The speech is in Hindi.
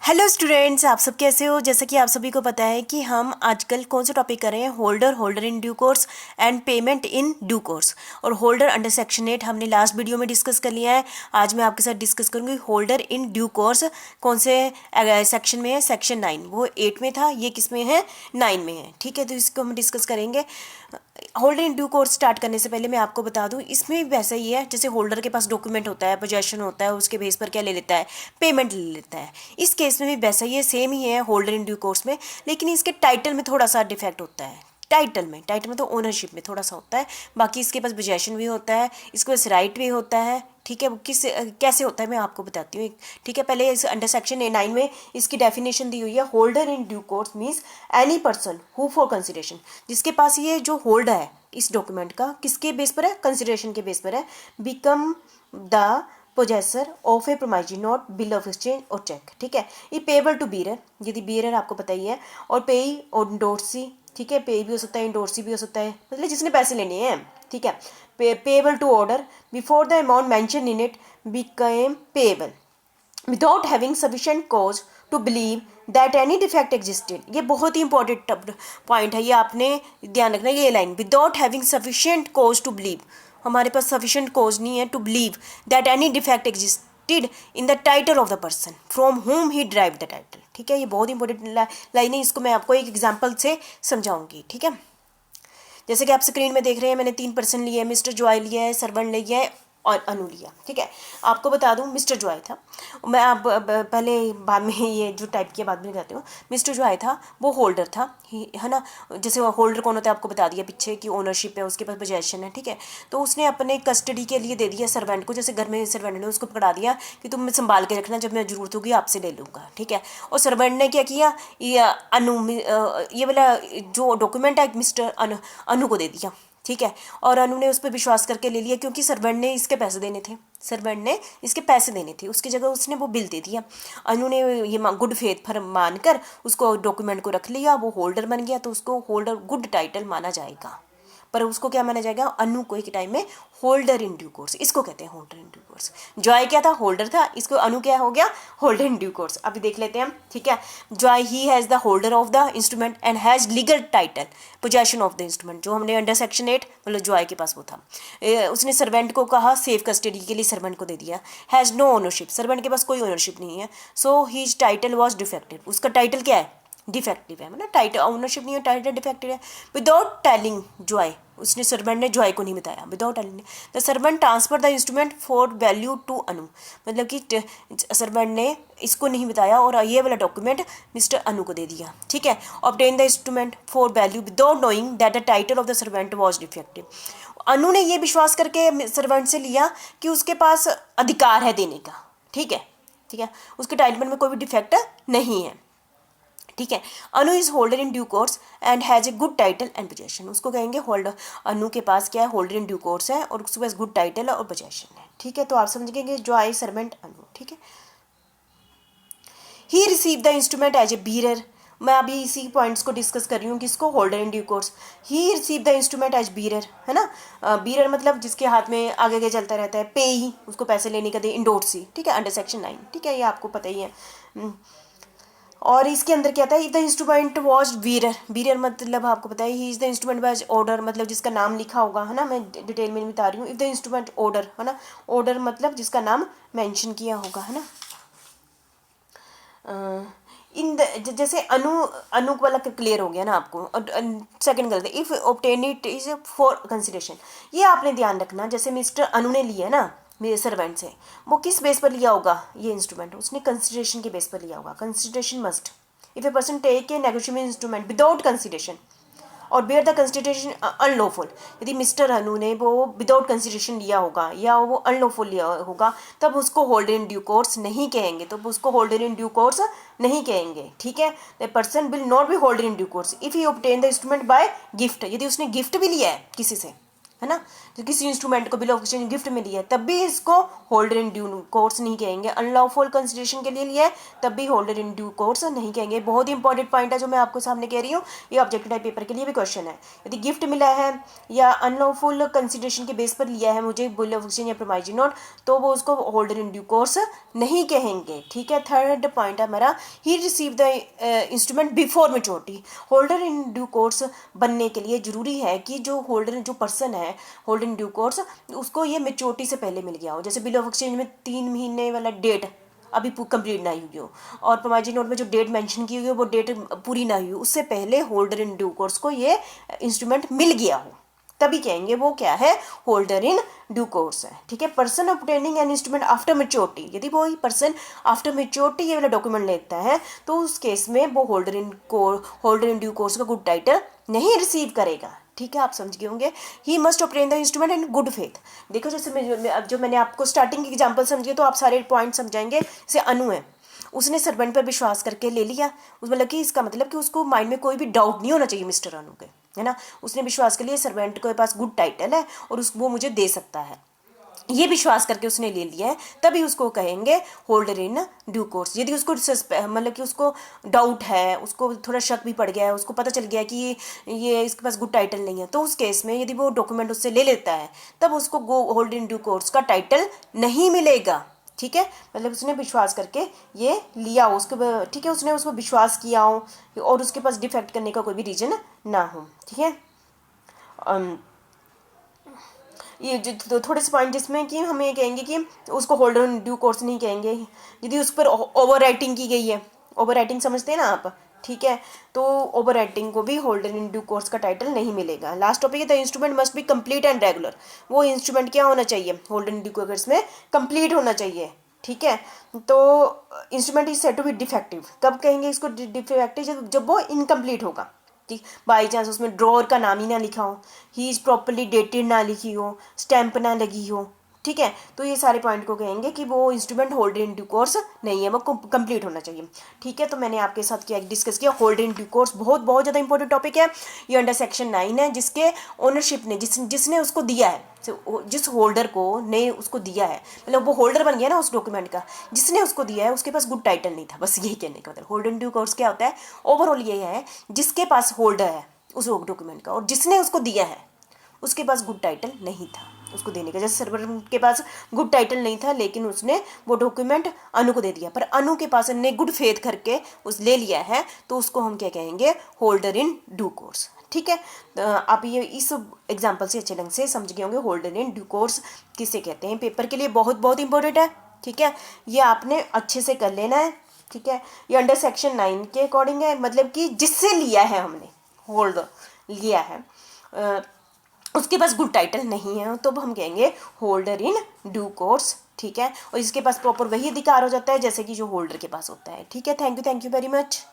हेलो स्टूडेंट्स, आप सब कैसे हो। जैसा कि आप सभी को पता है कि हम आजकल कौन सा टॉपिक कर रहे हैं, holder in due course and payment in due course. और होल्डर अंडर सेक्शन 8 हमने लास्ट वीडियो में डिस्कस कर लिया है। आज मैं आपके साथ डिस्कस करूंगी होल्डर इन ड्यू कोर्स कौन से सेक्शन में है। सेक्शन 9, वो 8 में था, ये किस में है, 9 में है। ठीक है, तो इसको हम डिस्कस करेंगे। Holder in due course start करने से पहले मैं आपको बता दूं, इसमें भी वैसा ही है जैसे होल्डर के पास डॉक्यूमेंट होता है, पोजेशन होता है, उसके बेस पर क्या ले लेता है, पेमेंट ले लेता है। इस केस में भी वैसा ही है, सेम ही है होल्डर इन ड्यू कोर्स में, लेकिन इसके टाइटल में थोड़ा सा डिफेक्ट होता है। टाइटल में तो ओनरशिप में थोड़ा सा होता है। बाकी इसके पास पोजेशन भी होता है, इसके पास राइट भी होता है। ठीक है, वो कैसे होता है मैं आपको बताती हूँ। ठीक है, पहले इस अंडर सेक्शन A9 में इसकी डेफिनेशन दी हुई है। Holder in due course means any person who for consideration, जिसके पास ये जो होल्ड है इस डॉक्यूमेंट का, किसके बेस पर है, कंसिडरेशन के बेस पर है, become the possessor of a promissory note, bill of exchange और चेक। ठीक है, ये पेबल टू बीरर, यदि बीरर आपको पता ही है, और पेई और इंडोर्सी। ठीक है, पे भी हो सकता है, इंडोर्सी भी हो सकता है, मतलब जिसने पैसे लेने हैं। ठीक है, payable to order before the amount mention in it become payable without having sufficient cause to believe that any defect existed. ये बहुत ही इंपॉर्टेंट पॉइंट है, ये आपने ध्यान रखना है। ये line, without having sufficient cause to believe, हमारे पास सफिशिएंट कॉज नहीं है to believe that any defect existed in the title of the person from whom he drive the title. ठीक है, ये बहुत इंपॉर्टेंट लाइन है, इसको मैं आपको एक एग्जाम्पल से समझाऊंगी। ठीक है, जैसे कि आप स्क्रीन में देख रहे हैं, मैंने 3% लिए है, मिस्टर जॉय लिया है, सरवण लिया है और अनु लिया। ठीक है, आपको बता दूं मिस्टर जॉय था, मैं आप पहले बाद में ये जो टाइप किया बाद में कहती हूँ। मिस्टर जॉय था, वो होल्डर था, है ना। जैसे होल्डर कौन होता है आपको बता दिया पीछे कि ओनरशिप है, उसके पास पोजेशन है। ठीक है, तो उसने अपने कस्टडी के लिए दे दिया सर्वेंट को, जैसे घर में सर्वेंट ने उसको पकड़ा दिया कि तुम संभाल के रखना, जब मैं जरूरत होगी आपसे ले लूँगा। ठीक है, और सर्वेंट ने क्या किया, ये ये वाला जो डॉक्यूमेंट है मिस्टर अनु को दे दिया। ठीक है, और अनु ने उस पर विश्वास करके ले लिया, क्योंकि सर्वेंट ने इसके पैसे देने थे, उसकी जगह उसने वो बिल दे दिया। अनु ने ये गुड फेथ पर मानकर उसको डॉक्यूमेंट को रख लिया, वो होल्डर बन गया, तो उसको होल्डर गुड टाइटल माना जाएगा। पर उसको क्या माना जाएगा, अनु को एक टाइम में होल्डर इन ड्यू कोर्स, इसको कहते हैं holder in due course. Joy क्या था, होल्डर था, इसको अनु क्या हो गया, होल्डर इन ड्यू कोर्स। अभी देख लेते हैं हम। ठीक है, joy he has the holder of the instrument and has legal title possession of the instrument, जो हमने अंडर सेक्शन 8 मतलब जॉय के पास वो था। उसने सर्वेंट को कहा, सेफ कस्टडी के लिए सर्वेंट को दे दिया। हैज़ नो ओनरशिप, सर्वेंट के पास कोई ओनरशिप नहीं है। So his title was defective, उसका टाइटल क्या है, डिफेक्टिव है, मतलब टाइटल ओनरशिप नहीं है, टाइटल डिफेक्टिव है। विदाउट टेलिंग जॉय, उसने सर्वेंट ने जॉय को नहीं बताया, without telling the servant transfer the instrument for value to Anu, मतलब कि सर्वेंट ने इसको नहीं बताया और ये वाला डॉक्यूमेंट मिस्टर अनु को दे दिया। ठीक है, obtain the instrument for value without knowing that the title of the servant was defective. Anu ने ये विश्वास करके सर्वेंट से लिया कि उसके पास अधिकार है देने का। ठीक है, ठीक है, उसके टाइटल में कोई भी डिफेक्ट नहीं है। ठीक है, Anu is holder in due course and has a good title and possession, उसको कहेंगे होल्डर। अनु के पास क्या है, होल्डर इन ड्यू कोर्स है और उसके पास गुड टाइटल और पोजेशन है। ठीक है, तो आप समझ गए जो आई सर्वेंट अनु। ठीक है, he receive the instrument as a bearer, मैं अभी इसी पॉइंट्स को डिस्कस कर रही हूँ, किसको, holder in due course. He receive the instrument as bearer, है ना। बीरर मतलब जिसके हाथ में आगे आगे चलता रहता है, पे ही उसको पैसे लेने का दे, इंडोर्सी। ठीक है, अंडर सेक्शन 9। ठीक है, ये आपको पता ही है। और इसके अंदर क्या था, if the instrument was bearer, bearer मतलब आपको पता है, he is the instrument by order, मतलब जिसका नाम लिखा होगा, है ना। मैं डिटेल में नहीं बता रही हूँ। इफ द इंस्ट्रूमेंट ऑर्डर, है ना, ऑर्डर मतलब जिसका नाम मेंशन किया होगा, है ना। इन द जैसे अनु वाला क्लियर हो गया ना आपको। और सेकंड गलत, if obtain it is for consideration, ये आपने ध्यान रखना। जैसे मिस्टर अनु ने लिया ना मेरे सर्वेंट से, वो किस बेस पर लिया होगा ये इंस्ट्रूमेंट, उसने कंसिडरेशन के बेस पर लिया होगा। Consideration must, if a person take a negotiable instrument without consideration और बेयर द कंसिडरेशन अनलॉफुल, यदि मिस्टर अनु ने वो विदाउट कंसिडरेशन लिया होगा या वो अनलॉफुल लिया होगा, तब उसको होल्डर इन ड्यू कोर्स नहीं कहेंगे, तो उसको होल्डर इन ड्यू कोर्स नहीं कहेंगे। ठीक है, the person will not be holder in due course if he obtain the instrument by gift, यदि उसने गिफ्ट भी लिया है किसी से, है ना। तो किसी इंस्ट्रूमेंट को बिल ऑफ एक्सचेंज गिफ्ट में लिया है तब भी इसको होल्डर इन ड्यू कोर्स नहीं कहेंगे। अनलॉफुल कंसिडरेशन के लिए लिया है तब भी होल्डर इन ड्यू कोर्स नहीं कहेंगे। बहुत ही इंपॉर्टेंट पॉइंट है जो मैं आपको सामने कह रही हूँ, ये ऑब्जेक्टिव टाइप पेपर के लिए भी क्वेश्चन है। यदि गिफ्ट मिला है या अनलॉफुल कंसिडरेशन के बेस पर लिया है मुझे बिल ऑफ एक्सचेंज या प्रोमाइजरी नोट, तो वो उसको होल्डर इन ड्यू कोर्स नहीं कहेंगे। ठीक है, थर्ड पॉइंट है हमारा, he receive the instrument before maturity. Holder in due course बनने के लिए जरूरी है कि जो होल्डर जो पर्सन है होल्डर इन ड्यू कोर्स, उसको ये मेच्योरिटी से पहले मिल गया हो। जैसे बिल ऑफ एक्सचेंज में 3 महीने वाला डेट अभी कंप्लीट ना हुई हो, और प्रोमाइजरी नोट में जो डेट मेंशन की हुई है वो डेट पूरी ना हुई हो, उससे पहले होल्डर इन ड्यू कोर्स को ये इंस्ट्रूमेंट मिल गया हो, तभी कहेंगे वो क्या है, होल्डर इन ड्यू कोर्स है। ठीक है, person obtaining an instrument after maturity, यदि वो पर्सन आफ्टर मेच्योरिटी ये वाला डॉक्यूमेंट लेता है तो उस केस में वो होल्डर इन ड्यू कोर्स का गुड टाइटल नहीं रिसीव करेगा। ठीक है, आप समझ गए होंगे। He must obtain the instrument in good faith. देखो जैसे जो मैंने आपको स्टार्टिंग एग्जाम्पल समझिए तो आप सारे पॉइंट समझाएंगे। जैसे अनु है, उसने सर्वेंट पर विश्वास करके ले लिया, उस मतलब कि इसका मतलब कि उसको माइंड में कोई भी डाउट नहीं होना चाहिए मिस्टर अनु के, है ना। उसने विश्वास कर लिया सर्वेंट के पास गुड टाइटल है और वो मुझे दे सकता है, ये विश्वास करके उसने ले लिया है, तभी उसको कहेंगे होल्डर इन ड्यू कोर्स। यदि उसको मतलब कि उसको डाउट है, उसको थोड़ा शक भी पड़ गया है, उसको पता चल गया है कि ये इसके पास गुड टाइटल नहीं है, तो उस केस में यदि वो डॉक्यूमेंट उससे ले लेता है तब उसको होल्डर इन ड्यू कोर्स का टाइटल नहीं मिलेगा। ठीक है, मतलब उसने विश्वास करके ये लिया हो उसके, ठीक है, उसने उसको विश्वास किया हो और उसके पास डिफेक्ट करने का कोई भी रीजन ना हो। ठीक है, ये जो थोड़े से पॉइंट जिसमें कि हम ये कहेंगे कि उसको होल्डर इन ड्यू कोर्स नहीं कहेंगे यदि उस पर ओवर राइटिंग की गई है। ओवर राइटिंग समझते हैं ना आप, ठीक है, तो ओवर राइटिंग को भी होल्डर इन ड्यू कोर्स का टाइटल नहीं मिलेगा। लास्ट टॉपिक है, the instrument must be complete and regular. वो इंस्ट्रूमेंट क्या होना चाहिए, होल्डर इन ड्यू कोर्स में कंप्लीट होना चाहिए। ठीक है, तो instrument is said to be defective, कब कहेंगे इसको डिफेक्टिव, जब वो इनकम्प्लीट होगा। ठीक, बाई चांस उसमें ड्रॉअर का नाम ही ना लिखा हो, ही इज़ प्रॉपरली डेटेड ना लिखी हो, स्टैंप ना लगी हो। ठीक है, तो ये सारे पॉइंट को कहेंगे कि वो instrument holder in due course नहीं है, वो कंप्लीट होना चाहिए। ठीक है, तो मैंने आपके साथ क्या डिस्कस किया, होल्डर इन ड्यू कोर्स बहुत बहुत ज़्यादा इंपॉर्टेंट टॉपिक है। ये अंडर सेक्शन 9 है, जिसके ओनरशिप ने जिसने उसको दिया है, जिस होल्डर को ने उसको दिया है, मतलब वो होल्डर बन गया ना उस डॉक्यूमेंट का, जिसने उसको दिया है उसके पास गुड टाइटल नहीं था। बस यही कहने का मतलब होल्डर इन ड्यू कोर्स क्या होता है, ओवरऑल ये है जिसके पास होल्डर है उस डॉक्यूमेंट का और जिसने उसको दिया है उसके पास गुड टाइटल नहीं था उसको देने का। जैसे सर्वर के पास गुड टाइटल नहीं था लेकिन उसने वो डॉक्यूमेंट अनु को दे दिया, पर अनु के पास ने गुड फेथ करके उस ले लिया है, तो उसको हम क्या कहेंगे, होल्डर इन ड्यू कोर्स। ठीक है, आप ये इस एग्जाम्पल से अच्छे ढंग से समझ गए होंगे होल्डर इन ड्यू कोर्स किसे कहते हैं, पेपर के लिए बहुत बहुत इंपॉर्टेंट है। ठीक है, ये आपने अच्छे से कर लेना है। ठीक है, ये अंडर सेक्शन 9 के अकॉर्डिंग है, मतलब कि जिससे लिया है हमने होल्डर लिया है उसके पास गुड टाइटल नहीं है, तो हम कहेंगे होल्डर इन ड्यू कोर्स। ठीक है, और इसके पास प्रॉपर वही अधिकार हो जाता है जैसे कि जो होल्डर के पास होता है। ठीक है, थैंक यू वेरी मच।